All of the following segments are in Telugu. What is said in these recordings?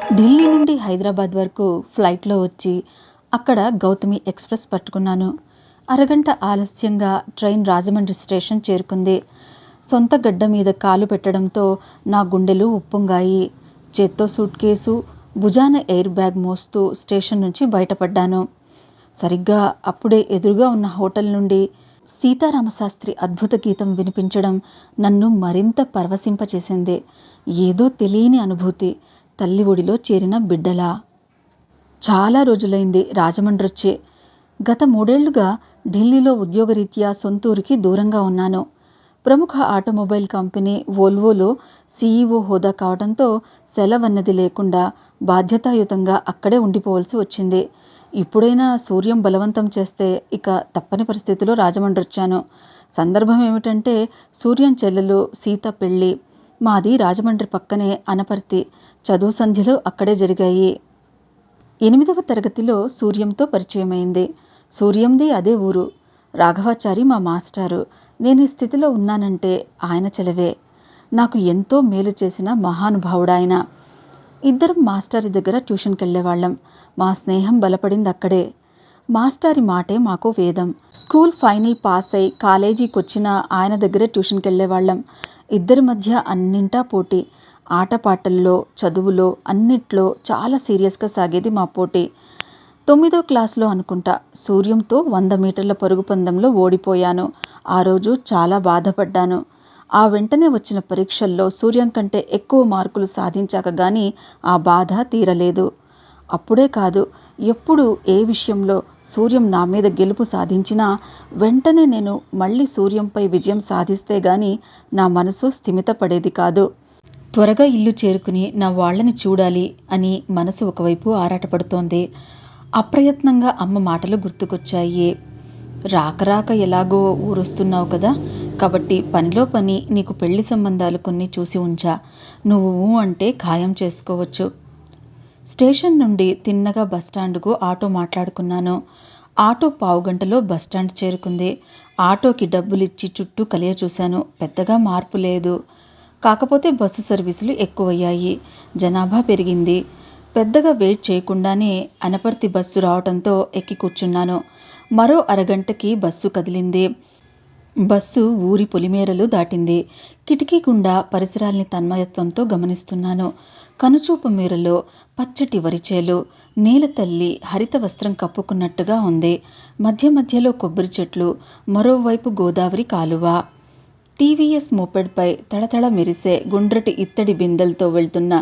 ఢిల్లీ నుండి హైదరాబాద్ వరకు ఫ్లైట్లో వచ్చి అక్కడ గౌతమి ఎక్స్‌ప్రెస్ పట్టుకున్నాను. అరగంట ఆలస్యంగా ట్రైన్ రాజమండ్రి స్టేషన్ చేరుకుంది. సొంత గడ్డ మీద కాలు పెట్టడంతో నా గుండెలు ఉప్పొంగాయి. చేత్తో సూట్‌కేసు, భుజాన ఎయిర్ బ్యాగ్ మోస్తూ స్టేషన్ నుంచి బయటపడ్డాను. సరిగ్గా అప్పుడే ఎదురుగా ఉన్న హోటల్ నుండి సీతారామశాస్త్రి అద్భుత గీతం వినిపించడం నన్ను మరింత పరవశింపచేసింది. ఏదో తెలియని అనుభూతి, తల్లి ఒడిలో చేరిన బిడ్డలా. చాలా రోజులైంది రాజమండ్రొచ్చి. గత 3 ఏళ్లుగా ఢిల్లీలో ఉద్యోగరీత్యా సొంతూరికి దూరంగా ఉన్నాను. ప్రముఖ ఆటోమొబైల్ కంపెనీ వోల్వోలో సీఈఓ హోదా కావడంతో సెలవన్నది లేకుండా బాధ్యతాయుతంగా అక్కడే ఉండిపోవలసి వచ్చింది. ఇప్పుడైనా సూర్యం బలవంతం చేస్తే ఇక తప్పని పరిస్థితిలో రాజమండ్రొచ్చాను. సందర్భం ఏమిటంటే సూర్యం చెల్లెలు సీత పెళ్లి. మాది రాజమండ్రి పక్కనే అనపర్తి. చదువు సంధ్యలు అక్కడే జరిగాయి. 8వ తరగతిలో సూర్యంతో పరిచయమైంది. సూర్యంది అదే ఊరు. రాఘవాచారి మా మాస్టారు. నేను ఈ స్థితిలో ఉన్నానంటే ఆయన చలవే. నాకు ఎంతో మేలు చేసిన మహానుభావుడాయన. ఇద్దరం మాస్టారి దగ్గర ట్యూషన్‌కెళ్ళేవాళ్ళం. మా స్నేహం బలపడిందక్కడే. మాస్టారి మాటే మాకు వేదం. స్కూల్ ఫైనల్ పాస్ అయి కాలేజీకొచ్చినా ఆయన దగ్గరే ట్యూషన్‌కెళ్ళేవాళ్ళం. ఇద్దరి మధ్య అన్నింటా పోటీ. ఆటపాటల్లో, చదువులో, అన్నిట్లో చాలా సీరియస్‌గా సాగేది మా పోటీ. 9వ క్లాస్‌లో అనుకుంటా సూర్యంతో 100 మీటర్ల పరుగు పందెంలో ఓడిపోయాను. ఆ రోజు చాలా బాధపడ్డాను. ఆ వెంటనే వచ్చిన పరీక్షల్లో సూర్యం కంటే ఎక్కువ మార్కులు సాధించాక గానీ ఆ బాధ తీరలేదు. అప్పుడే కాదు, ఎప్పుడు ఏ విషయంలో సూర్యం నా మీద గెలుపు సాధించినా వెంటనే నేను మళ్ళీ సూర్యంపై విజయం సాధిస్తే గానీ నా మనసు స్థిమితపడేది కాదు. త్వరగా ఇల్లు చేరుకుని నా వాళ్ళని చూడాలి అని మనసు ఒకవైపు ఆరాటపడుతోంది. అప్రయత్నంగా అమ్మ మాటలు గుర్తుకొచ్చాయి. రాక రాక ఎలాగో ఊరొస్తున్నావు కదా, కాబట్టి పనిలో పని నీకు పెళ్లి సంబంధాలు కొన్ని చూసి ఉంచా. నువ్వు ఊ అంటే ఖాయం చేసుకోవచ్చు. స్టేషన్ నుండి తిన్నగా బస్టాండుకు ఆటో మాట్లాడుకున్నాను. ఆటో పావుగంటలో బస్టాండ్ చేరుకుంది. ఆటోకి డబ్బులిచ్చి చుట్టూ కలియ చూశాను. పెద్దగా మార్పు లేదు. కాకపోతే బస్సు సర్వీసులు ఎక్కువయ్యాయి. జనాభా పెరిగింది. పెద్దగా వెయిట్ చేయకుండానే అనపర్తి బస్సు రావటంతో ఎక్కి కూర్చున్నాను. మరో అరగంటకి బస్సు కదిలింది. బస్సు ఊరి పొలిమేరలు దాటింది. కిటికీ గుండా పరిసరాల్ని తన్మయత్వంతో గమనిస్తున్నాను. కనుచూపు మేరలో పచ్చటి వరిచేలు, నేలతల్లి హరిత వస్త్రం కప్పుకున్నట్టుగా ఉంది. మధ్య మధ్యలో కొబ్బరి చెట్లు, మరోవైపు గోదావరి కాలువ. టీవీఎస్ మోపెడ్పై తళతళ మెరిసే గుండ్రటి ఇత్తడి బిందెలతో వెళ్తున్న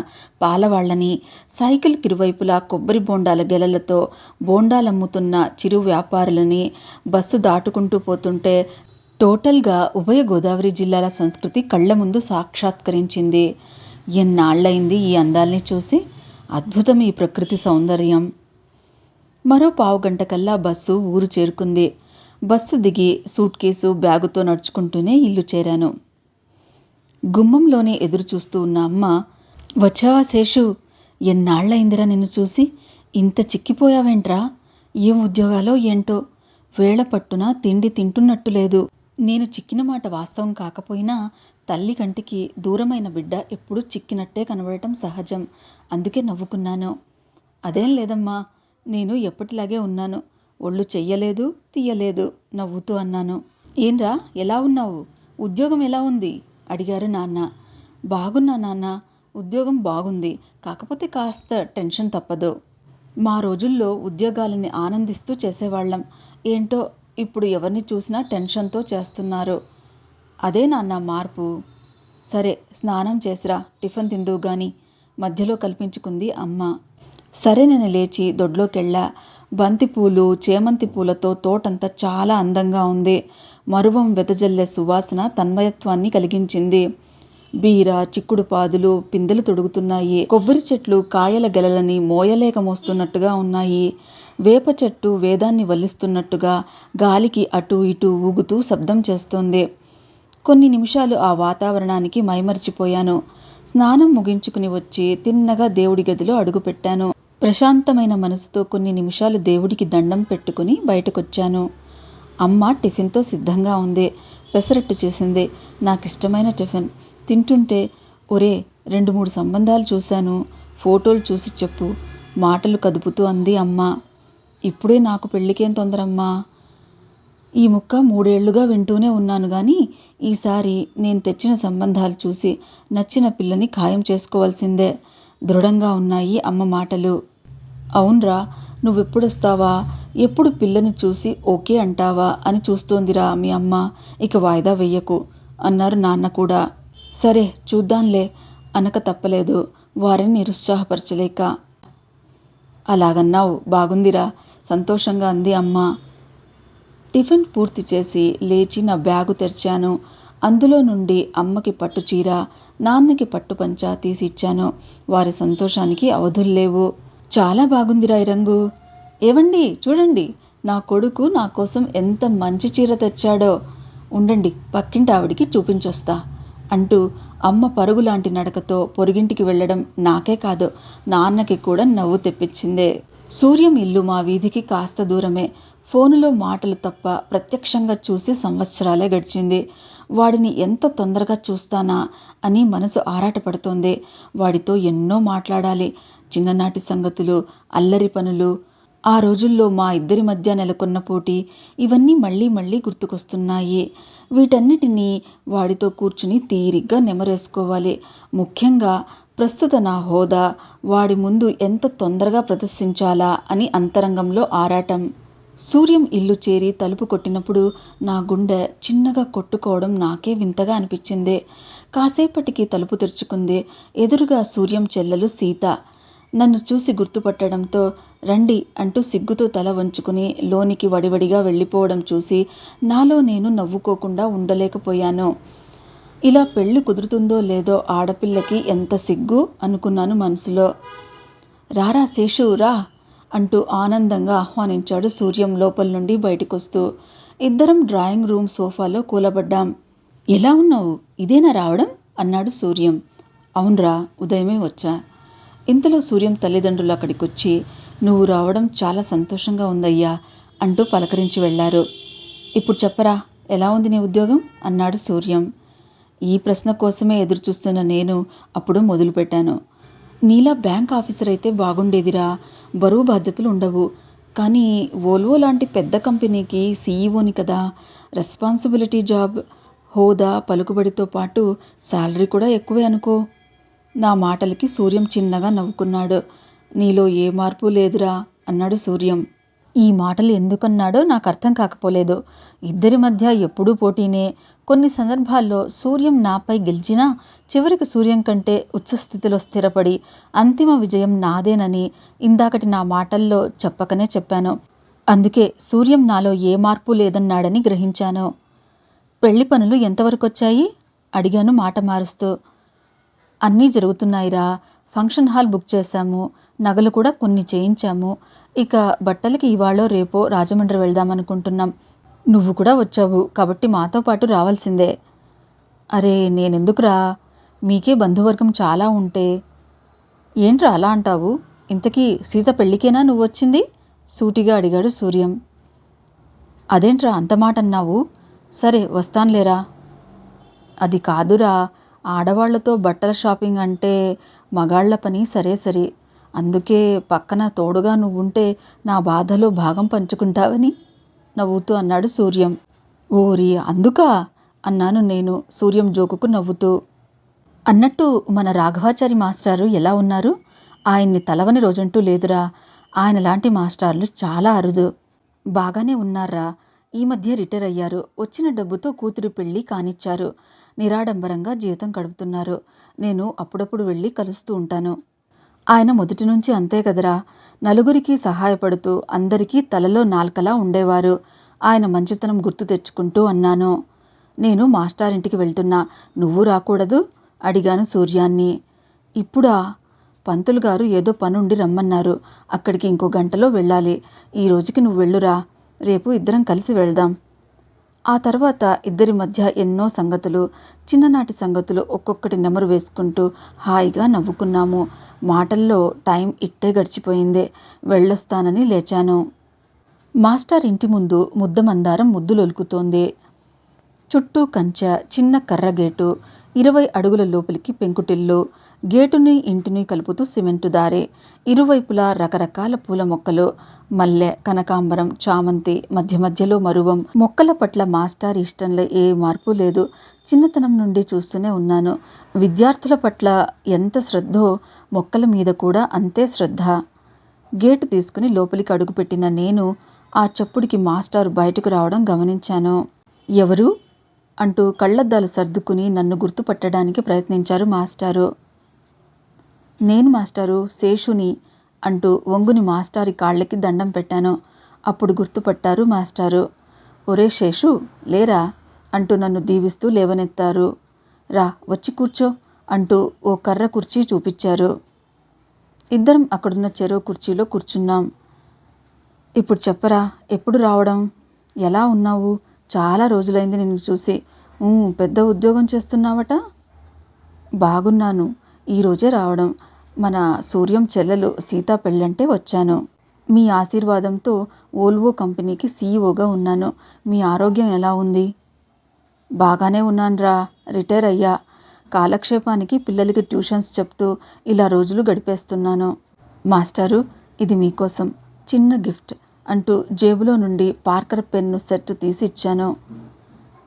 పాలవాళ్లని, సైకిల్ కిరువైపులా కొబ్బరి బోండాల గెలలతో బోండాలమ్ముతున్న చిరు వ్యాపారులని బస్సు దాటుకుంటూ పోతుంటే టోటల్గా ఉభయ గోదావరి జిల్లాల సంస్కృతి కళ్ల ముందు సాక్షాత్కరించింది. ఎన్నాళ్లయింది ఈ అందాల్ని చూసి. అద్భుతం ఈ ప్రకృతి సౌందర్యం. మరో పావుగంటకల్లా బస్సు ఊరు చేరుకుంది. బస్సు దిగి సూట్కేసు, బ్యాగుతో నడుచుకుంటూనే ఇల్లు చేరాను. గుమ్మంలోనే ఎదురు చూస్తూ ఉన్న అమ్మ, వచ్చావా శేషు? ఎన్నాళ్లయిందిరా నిన్ను చూసి. ఇంత చిక్కిపోయావేంట్రా? ఏం ఉద్యోగాలో ఏంటో. వేళ పట్టున తిండి తింటున్నట్టు లేదు. నేను చిక్కిన మాట వాస్తవం కాకపోయినా తల్లి కంటికి దూరమైన బిడ్డ ఎప్పుడూ చిక్కినట్టే కనబడటం సహజం. అందుకే నవ్వుకున్నాను. అదేం లేదమ్మా, నేను ఎప్పటిలాగే ఉన్నాను. ఒళ్ళు చెయ్యలేదు, తీయలేదు నవ్వుతూ అన్నాను. ఏంరా ఎలా ఉన్నావు? ఉద్యోగం ఎలా ఉంది? అడిగారు నాన్న. బాగున్నా నాన్న, ఉద్యోగం బాగుంది. కాకపోతే కాస్త టెన్షన్ తప్పదు. మా రోజుల్లో ఉద్యోగాలని ఆనందిస్తూ చేసేవాళ్ళం. ఏంటో ఇప్పుడు ఎవరిని చూసినా టెన్షన్తో చేస్తున్నారు. అదే నాన్న మార్పు. సరే స్నానం చేసిరా, టిఫిన్ తిందువు గాని మధ్యలో కల్పించుకుంది అమ్మ. సరే నేను లేచి దొడ్లోకెళ్ళా. బంతిపూలు, చేమంతి పూలతో తోటంతా చాలా అందంగా ఉంది. మరువం వెదజల్లే సువాసన తన్మయత్వాన్ని కలిగించింది. బీర, చిక్కుడు పాదులు పిందెలు తొడుగుతున్నాయి. కొబ్బరి చెట్లు కాయల గెలలని మోయలేక మోస్తున్నట్టుగా ఉన్నాయి. వేప చెట్టు వేదాన్ని వల్లిస్తున్నట్టుగా గాలికి అటూ ఇటూ ఊగుతూ శబ్దం చేస్తోంది. కొన్ని నిమిషాలు ఆ వాతావరణానికి మైమరిచిపోయాను. స్నానం ముగించుకుని వచ్చి తిన్నగా దేవుడి గదిలో అడుగుపెట్టాను. ప్రశాంతమైన మనసుతో కొన్ని నిమిషాలు దేవుడికి దండం పెట్టుకుని బయటకొచ్చాను. అమ్మ టిఫిన్తో సిద్ధంగా ఉంది. పెసరట్టు చేసింది. నాకిష్టమైన టిఫిన్. తింటుంటే ఒరే 2-3 సంబంధాలు చూశాను. ఫోటోలు చూసి చెప్పు, మాటలు కదుపుతూ అంది అమ్మ. ఇప్పుడే నాకు పెళ్ళికేం తొందరమ్మా? ఈ ముక్క 3 ఏళ్లుగా వింటూనే ఉన్నాను గాని ఈసారి నేను తెచ్చిన సంబంధాలు చూసి నచ్చిన పిల్లని ఖాయం చేసుకోవాల్సిందే. దృఢంగా ఉన్నాయి అమ్మ మాటలు. అవునరా, నువ్వెప్పుడొస్తావా, ఎప్పుడు పిల్లని చూసి ఓకే అంటావా అని చూస్తోందిరా మీ అమ్మ. ఇక వాయిదా వెయ్యకు అన్నారు నాన్న కూడా. సరే చూద్దాంలే అనక తప్పలేదు వారిని నిరుత్సాహపరచలేక. అలాగన్నావు, బాగుందిరా, సంతోషంగా అంది అమ్మ. టిఫిన్ పూర్తి చేసి లేచి నా బ్యాగు తెరిచాను. అందులో నుండి అమ్మకి పట్టు చీర, నాన్నకి పట్టు పంచ తీసిచ్చాను. వారి సంతోషానికి అవధుల్లేవు. చాలా బాగుందిరా ఈ రంగు. ఏవండి చూడండి, నా కొడుకు నా కోసం ఎంత మంచి చీర తెచ్చాడో. ఉండండి, పక్కింటి ఆవిడికి చూపించొస్తా అంటూ అమ్మ పరుగులాంటి నడకతో పొరుగింటికి వెళ్ళడం నాకే కాదు నాన్నకి కూడా నవ్వు తెప్పించిందే. సూర్యం ఇల్లు మా వీధికి కాస్త దూరమే. ఫోనులో మాటలు తప్ప ప్రత్యక్షంగా చూసి సంవత్సరాలే గడిచింది. వాడిని ఎంత తొందరగా చూస్తానా అని మనసు ఆరాటపడుతోంది. వాడితో ఎన్నో మాట్లాడాలి. చిన్ననాటి సంగతులు, అల్లరి పనులు, ఆ రోజుల్లో మా ఇద్దరి మధ్య నెలకొన్న పోటీ, ఇవన్నీ మళ్ళీ మళ్ళీ గుర్తుకొస్తున్నాయి. వీటన్నిటినీ వాడితో కూర్చుని తీరిగ్గా నెమరేసుకోవాలి. ముఖ్యంగా ప్రస్తుత నా హోదా వాడి ముందు ఎంత తొందరగా ప్రదర్శించాలా అని అంతరంగంలో ఆరాటం. సూర్యం ఇల్లు చేరి తలుపు కొట్టినప్పుడు నా గుండె చిన్నగా కొట్టుకోవడం నాకే వింతగా అనిపించింది. కాసేపటికి తలుపు తెరుచుకుంది. ఎదురుగా సూర్యం చెల్లెలు సీత. నన్ను చూసి గుర్తుపట్టడంతో రండి అంటూ సిగ్గుతో తల వంచుకుని లోనికి వడివడిగా వెళ్ళిపోవడం చూసి నాలో నేను నవ్వుకోకుండా ఉండలేకపోయాను. ఇలా పెళ్లి కుదురుతుందో లేదో ఆడపిల్లకి ఎంత సిగ్గు అనుకున్నాను మనసులో. రారా శేషు రా అంటూ ఆనందంగా ఆహ్వానించాడు సూర్యం లోపల నుండి బయటకొస్తూ. ఇద్దరం డ్రాయింగ్ రూమ్ సోఫాలో కూలబడ్డాం. ఎలా ఉన్నావు, ఇదేనా రావడం అన్నాడు సూర్యం. అవునరా, ఉదయమే వచ్చా. ఇంతలో సూర్యం తల్లిదండ్రులు అక్కడికొచ్చి నువ్వు రావడం చాలా సంతోషంగా ఉందయ్యా అంటూ పలకరించి వెళ్లారు. ఇప్పుడు చెప్పరా, ఎలా ఉంది నీ ఉద్యోగం అన్నాడు సూర్యం. ఈ ప్రశ్న కోసమే ఎదురుచూస్తున్న నేను అప్పుడు మొదలుపెట్టాను. నీలా బ్యాంక్ ఆఫీసర్ అయితే బాగుండేదిరా, బరువు బాధ్యతలు ఉండవు. కానీ వోల్వో లాంటి పెద్ద కంపెనీకి సీఈఓని కదా, రెస్పాన్సిబిలిటీ జాబ్, హోదా పలుకుబడితో పాటు శాలరీ కూడా ఎక్కువే అనుకో. నా మాటలకి సూర్యం చిన్నగా నవ్వుకున్నాడు. నీలో ఏ మార్పు లేదురా అన్నాడు సూర్యం. ఈ మాటలు ఎందుకన్నాడో నాకు అర్థం కాకపోలేదు. ఇద్దరి మధ్య ఎప్పుడూ పోటీనే. కొన్ని సందర్భాల్లో సూర్యం నాపై గెలిచినా చివరికి సూర్యం కంటే ఉచ్చస్థితిలో స్థిరపడి అంతిమ విజయం నాదేనని ఇందాకటి నా మాటల్లో చెప్పకనే చెప్పాను. అందుకే సూర్యం నాలో ఏ మార్పు లేదన్నాడని గ్రహించాను. పెళ్లి పనులు ఎంతవరకొచ్చాయి అడిగాను మాట మారుస్తూ. అన్నీ జరుగుతున్నాయిరా. ఫంక్షన్ హాల్ బుక్ చేశాము, నగలు కూడా కొన్ని చేయించాము. ఇక బట్టలకి ఇవాళో రేపో రాజమండ్రి వెళ్దామనుకుంటున్నాం. నువ్వు కూడా వచ్చావు కాబట్టి మాతో పాటు రావాల్సిందే. అరే నేనెందుకురా, మీకే బంధువర్గం చాలా ఉంటే. ఏంట్రా అలా అంటావు, ఇంతకీ సీత పెళ్ళికేనా నువ్వు వచ్చింది సూటిగా అడిగాడు సూర్యం. అదేంట్రా అంత మాట అన్నావు. సరే వస్తాన్లేరా. అది కాదురా, ఆడవాళ్లతో బట్టల షాపింగ్ అంటే మగాళ్ల పని సరే సరి. అందుకే పక్కన తోడుగా నువ్వుంటే నా బాధలో భాగం పంచుకుంటావని నవ్వుతూ అన్నాడు సూర్యం. ఓరి అందుకా అన్నాను నేను సూర్యం జోకుకు నవ్వుతూ. అన్నట్టు మన రాఘవాచారి మాస్టారు ఎలా ఉన్నారు? ఆయన్ని తలవని రోజంటూ లేదురా. ఆయన లాంటి మాస్టార్లు చాలా అరుదు. బాగానే ఉన్నారా. ఈ మధ్య రిటైర్ అయ్యారు. వచ్చిన డబ్బుతో కూతురి పెళ్లి కానిచ్చారు. నిరాడంబరంగా జీవితం గడుపుతున్నారు. నేను అప్పుడప్పుడు వెళ్ళి కలుస్తూ ఉంటాను. ఆయన మొదటి నుంచి అంతే కదరా, నలుగురికి సహాయపడుతూ అందరికీ తలలో నాల్కలా ఉండేవారు. ఆయన మంచితనం గుర్తు తెచ్చుకుంటూ అన్నాను. నేను మాస్టారింటికి వెళ్తున్నా, నువ్వు రాకూడదు అడిగాను సూర్యాన్ని. ఇప్పుడా? పంతులు గారు ఏదో పనుండి రమ్మన్నారు. అక్కడికి ఇంకో గంటలో వెళ్ళాలి. ఈ రోజుకి నువ్వు వెళ్ళురా, రేపు ఇద్దరం కలిసి వెళ్దాం. ఆ తర్వాత ఇద్దరి మధ్య ఎన్నో సంగతులు, చిన్ననాటి సంగతులు ఒక్కొక్కటి నెమరు వేసుకుంటూ హాయిగా నవ్వుకున్నాము. మాటల్లో టైం ఇట్టే గడిచిపోయింది. వెళ్ళొస్తానని లేచాను. మాస్టర్ ఇంటి ముందు ముద్దమందారం ముద్దులొలుకుతోంది. చుట్టూ కంచె, చిన్న కర్రగేటు, 20 అడుగుల లోపలికి పెంకుటిల్లు. గేటుని ఇంటిని కలుపుతూ సిమెంటు దారి. ఇరువైపులా రకరకాల పూల మొక్కలు, మల్లె, కనకాంబరం, చామంతి, మధ్య మధ్యలో మరువం. మొక్కల పట్ల మాస్టర్ ఇష్టంలో ఏ మార్పు లేదు. చిన్నతనం నుండి చూస్తూనే ఉన్నాను. విద్యార్థుల పట్ల ఎంత శ్రద్ధో మొక్కల మీద కూడా అంతే శ్రద్ధ. గేటు తీసుకుని లోపలికి అడుగుపెట్టిన నేను ఆ చప్పుడికి మాస్టారు బయటకు రావడం గమనించాను. ఎవరు అంటూ కళ్ళద్దాలు సర్దుకుని నన్ను గుర్తుపట్టడానికి ప్రయత్నించారు మాస్టారు. నేను మాస్టారు, శేషుని అంటూ వంగుని మాస్టారి కాళ్ళకి దండం పెట్టాను. అప్పుడు గుర్తుపట్టారు మాస్టారు. ఒరే శేషు, లేరా అంటూ నన్ను దీవిస్తూ లేవనెత్తారు. రా, వచ్చి కూర్చో అంటూ ఓ కర్ర కుర్చీ చూపించారు. ఇద్దరం అక్కడున్న చెరో కుర్చీలో కూర్చున్నాం. ఇప్పుడు చెప్పరా, ఎప్పుడు రావడం? ఎలా ఉన్నావు? చాలా రోజులైంది నిన్ను చూసి. పెద్ద ఉద్యోగం చేస్తున్నావట? బాగున్నాను. ఈరోజే రావడం. మన సూర్యం చెల్లెలు సీత పెళ్ళంటే వచ్చాను. మీ ఆశీర్వాదంతో ఓల్వో కంపెనీకి సీఈఓగా ఉన్నాను. మీ ఆరోగ్యం ఎలా ఉంది? బాగానే ఉన్నాన్రా, రిటైర్ అయ్యా. కాలక్షేపానికి పిల్లలకి ట్యూషన్స్ చెప్తూ ఇలా రోజులు గడిపేస్తున్నాను. మాస్టారు, ఇది మీకోసం చిన్న గిఫ్ట్ అంటూ జేబులో నుండి పార్కర్ పెన్ను సెట్ తీసి ఇచ్చాను.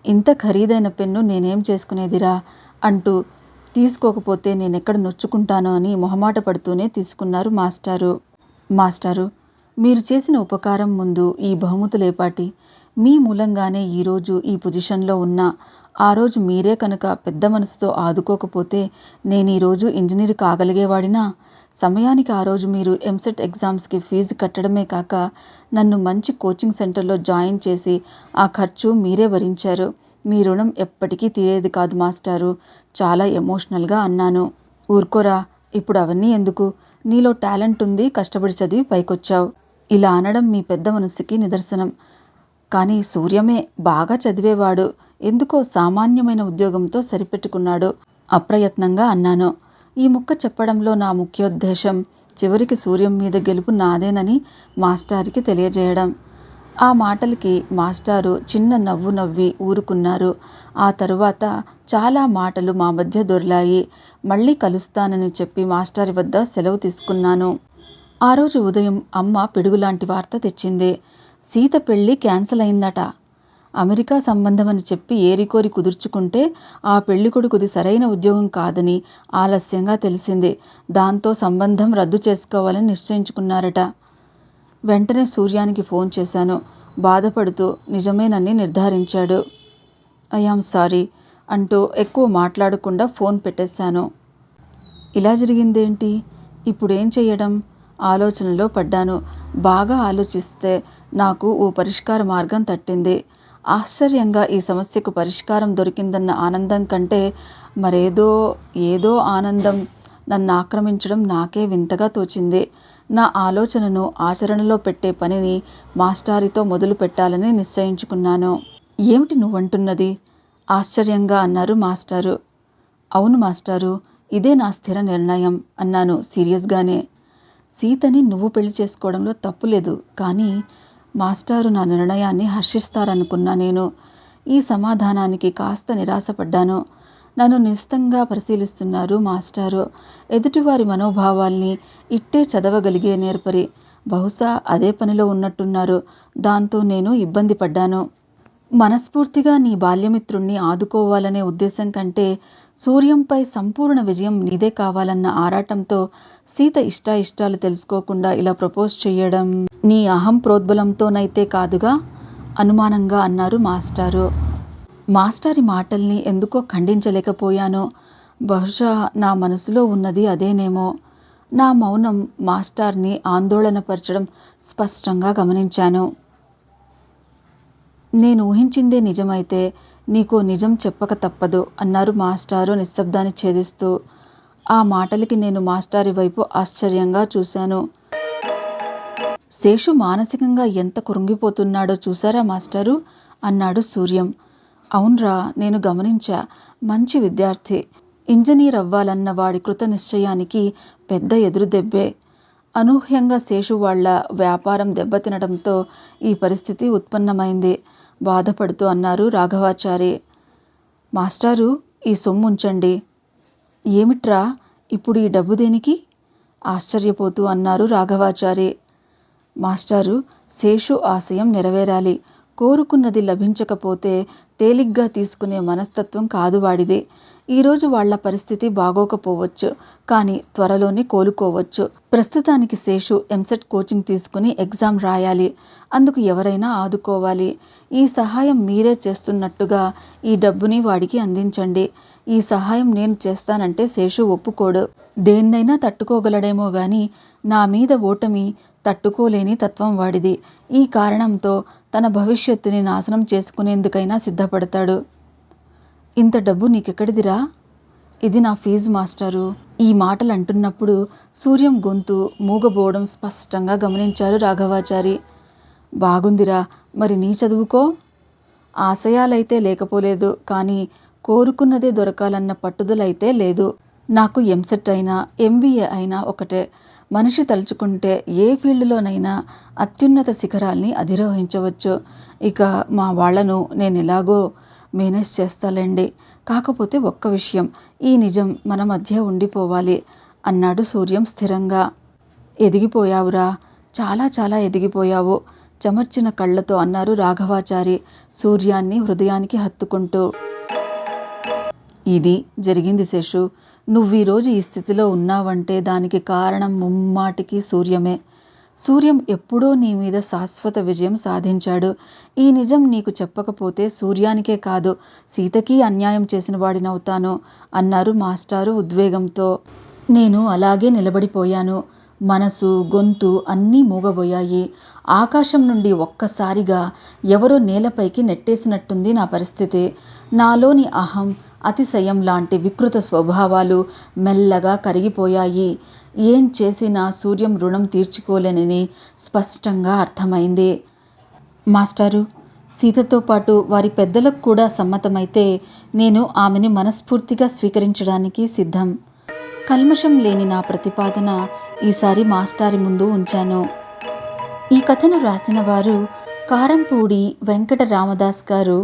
ఇంత ఖరీదైన పెన్ను నేనేం చేసుకునేదిరా అంటూ తీసుకోకపోతే నేనెక్కడ నొచ్చుకుంటానో అని మొహమాట పడుతూనే తీసుకున్నారు మాస్టారు. మాస్టారు, మీరు చేసిన ఉపకారం ముందు ఈ బహుమతులేపాటి? మీ మూలంగానే ఈరోజు ఈ పొజిషన్లో ఉన్నా. ఆ రోజు మీరే కనుక పెద్ద మనసుతో ఆదుకోకపోతే నేను ఈరోజు ఇంజనీర్ కాగలిగేవాడినా? సమయానికి ఆ రోజు మీరు ఎంసెట్ ఎగ్జామ్స్కి ఫీజు కట్టడమే కాక నన్ను మంచి కోచింగ్ సెంటర్లో జాయిన్ చేసి ఆ ఖర్చు మీరే భరించారు. మీ రుణం ఎప్పటికీ తీరేది కాదు మాస్టారు. చాలా ఎమోషనల్గా అన్నాను. ఊరుకోరా, ఇప్పుడు అవన్నీ ఎందుకు? నీలో టాలెంట్ ఉంది, కష్టపడి చదివి పైకొచ్చావు. ఇలా అనడం మీ పెద్ద మనసుకి నిదర్శనం. కానీ సూర్యమే బాగా చదివేవాడు. ఎందుకో సామాన్యమైన ఉద్యోగంతో సరిపెట్టుకున్నాడు. అప్రయత్నంగా అన్నాను. ఈ ముక్క చెప్పడంలో నా ముఖ్యోద్దేశం చివరికి సూర్యం మీద గెలుపు నాదేనని మాస్టారికి తెలియజేయడం. ఆ మాటలకి మాస్టారు చిన్న నవ్వు నవ్వి ఊరుకున్నారు. ఆ తరువాత చాలా మాటలు మా మధ్య దొర్లాయి. మళ్ళీ కలుస్తానని చెప్పి మాస్టారి వద్ద సెలవు తీసుకున్నాను. ఆ రోజు ఉదయం అమ్మ పిడుగులాంటి వార్త తెచ్చింది. సీత పెళ్ళి క్యాన్సిల్ అయిందట. అమెరికా సంబంధమని చెప్పి ఏరికోరి కుదుర్చుకుంటే ఆ పెళ్ళికొడుకుది సరైన ఉద్యోగం కాదని ఆలస్యంగా తెలిసింది. దాంతో సంబంధం రద్దు చేసుకోవాలని నిశ్చయించుకున్నారట. వెంటనే సూర్యానికి ఫోన్ చేశాను. బాధపడుతూ నిజమేనని నిర్ధారించాడు. ఐ యామ్ సారీ అంటూ ఎక్కువ మాట్లాడకుండా ఫోన్ పెట్టేశాను. ఇలా జరిగిందేంటి? ఇప్పుడేం చెయ్యడం? ఆలోచనలో పడ్డాను. బాగా ఆలోచిస్తే నాకు ఓ పరిష్కార మార్గం తట్టింది. ఆశ్చర్యంగా ఈ సమస్యకు పరిష్కారం దొరికిందన్న ఆనందం కంటే ఏదో ఆనందం నన్ను ఆక్రమించడం నాకే వింతగా తోచింది. నా ఆలోచనను ఆచరణలో పెట్టే పనిని మాస్టారితో మొదలు పెట్టాలని నిశ్చయించుకున్నాను. ఏమిటి నువ్వంటున్నది? ఆశ్చర్యంగా అన్నారు మాస్టారు. అవును మాస్టారు, ఇదే నా స్థిర నిర్ణయం అన్నాను సీరియస్గానే. సీతని నువ్వు పెళ్లి చేసుకోవడంలో తప్పులేదు. కానీ మాస్టారు నా నిర్ణయాన్ని హర్షిస్తారనుకున్నా నేను. ఈ సమాధానానికి కాస్త నిరాశపడ్డాను. నన్ను నిశితంగా పరిశీలిస్తున్నారు మాస్టారు. ఎదుటివారి మనోభావాల్ని ఇట్టే చదవగలిగే నేర్పరి. బహుశా అదే పనిలో ఉన్నట్టున్నారు. దాంతో నేను ఇబ్బంది పడ్డాను. మనస్ఫూర్తిగా నీ బాల్యమిత్రుణ్ణి ఆదుకోవాలనే ఉద్దేశం కంటే సూర్యంపై సంపూర్ణ విజయం నీదే కావాలన్న ఆరాటంతో సీత ఇష్టాయిష్టాలు తెలుసుకోకుండా ఇలా ప్రపోజ్ చెయ్యడం నీ అహం ప్రోద్బలంతోనైతే కాదుగా? అనుమానంగా అన్నారు మాస్టారు. మాస్టారి మాటల్ని ఎందుకో ఖండించలేకపోయాను. బహుశా నా మనసులో ఉన్నది అదేనేమో. నా మౌనం మాస్టార్ని ఆందోళనపరచడం స్పష్టంగా గమనించాను. నేను ఊహించిందే నిజమైతే నీకో నిజం చెప్పక తప్పదు అన్నారు మాస్టారు నిశ్శబ్దాన్ని ఛేదిస్తూ. ఆ మాటలకి నేను మాస్టారి వైపు ఆశ్చర్యంగా చూశాను. శేషు మానసికంగా ఎంత కృంగిపోతున్నాడో చూసారా మాస్టారు అన్నాడు సూర్యం. అవునరా, నేను గమనించా. మంచి విద్యార్థి. ఇంజనీర్ అవ్వాలన్న వాడి కృత నిశ్చయానికి పెద్ద ఎదురుదెబ్బే. అనూహ్యంగా శేషు వాళ్ల వ్యాపారం దెబ్బతినడంతో ఈ పరిస్థితి ఉత్పన్నమైంది బాధపడుతూ అన్నారు రాఘవాచారి. మాస్టారు, ఈ సొమ్ము ఉంచండి. ఏమిట్రా, ఇప్పుడు ఈ డబ్బు దేనికి? ఆశ్చర్యపోతూ అన్నారు రాఘవాచారి. మాస్టారు, శేషు ఆశయం నెరవేరాలి. కోరుకున్నది లభించకపోతే తేలిగ్గా తీసుకునే మనస్తత్వం కాదు వాడిది. ఈరోజు వాళ్ల పరిస్థితి బాగోకపోవచ్చు, కానీ త్వరలోనే కోలుకోవచ్చు. ప్రస్తుతానికి శేషు ఎంసెట్ కోచింగ్ తీసుకుని ఎగ్జామ్ రాయాలి. అందుకు ఎవరైనా ఆదుకోవాలి. ఈ సహాయం మీరే చేస్తున్నట్టుగా ఈ డబ్బుని వాడికి అందించండి. ఈ సహాయం నేను చేస్తానంటే శేషు ఒప్పుకోడు. దేన్నైనా తట్టుకోగలడేమో గాని నా మీద ఓటమి తట్టుకోలేని తత్వం వాడిది. ఈ కారణంతో తన భవిష్యత్తుని నాశనం చేసుకునేందుకైనా సిద్ధపడతాడు. ఇంత డబ్బు నీకెక్కడిదిరా? ఇది నా ఫీజు మాస్టారు. ఈ మాటలు అంటున్నప్పుడు సూర్యం గొంతు మూగబోవడం స్పష్టంగా గమనించారు రాఘవాచారి. బాగుందిరా, మరి నీ చదువుకో? ఆశయాలైతే లేకపోలేదు, కానీ కోరుకున్నదే దొరకాలన్న పట్టుదలైతే లేదు. నాకు ఎంసెట్ అయినా ఎంబీఏ అయినా ఒకటే. మనిషి తలుచుకుంటే ఏ ఫీల్డ్లోనైనా అత్యున్నత శిఖరాల్ని అధిరోహించవచ్చు. ఇక మా వాళ్లను నేనెలాగో మేనేజ్ చేస్తాలేండి. కాకపోతే ఒక్క విషయం, ఈ నిజం మన మధ్య ఉండిపోవాలి అన్నాడు సూర్యం స్థిరంగా. ఎదిగిపోయావురా, చాలా చాలా ఎదిగిపోయావు చెమర్చిన కళ్లతో అన్నారు రాఘవాచారి సూర్యాన్ని హృదయానికి హత్తుకుంటూ. ఇది జరిగింది శేషు. నువ్వీరోజు ఈ స్థితిలో ఉన్నావంటే దానికి కారణం ముమ్మాటికి సూర్యమే. సూర్యం ఎప్పుడో నీ మీద శాశ్వత విజయం సాధించాడు. ఈ నిజం నీకు చెప్పకపోతే సూర్యానికే కాదు, సీతకి అన్యాయం చేసిన వాడినవుతాను అన్నారు మాస్టారు ఉద్వేగంతో. నేను అలాగే నిలబడిపోయాను. మనసు, గొంతు అన్నీ మూగబోయాయి. ఆకాశం నుండి ఒక్కసారిగా ఎవరో నేలపైకి నెట్టేసినట్టుంది నా పరిస్థితి. నాలోని అహం, అతిశయం లాంటి వికృత స్వభావాలు మెల్లగా కరిగిపోయాయి. ఏం చేసినా సూర్యం రుణం తీర్చుకోలేనని స్పష్టంగా అర్థమైంది. మాస్టారు, సీతతో పాటు వారి పెద్దలకు కూడా సమ్మతమైతే నేను ఆమెని మనస్ఫూర్తిగా స్వీకరించడానికి సిద్ధం. కల్మషం లేని నా ప్రతిపాదన ఈసారి మాస్టారి ముందు ఉంచాను. ఈ కథను రాసిన వారు కారంపూడి వెంకట రామదాస్ గారు.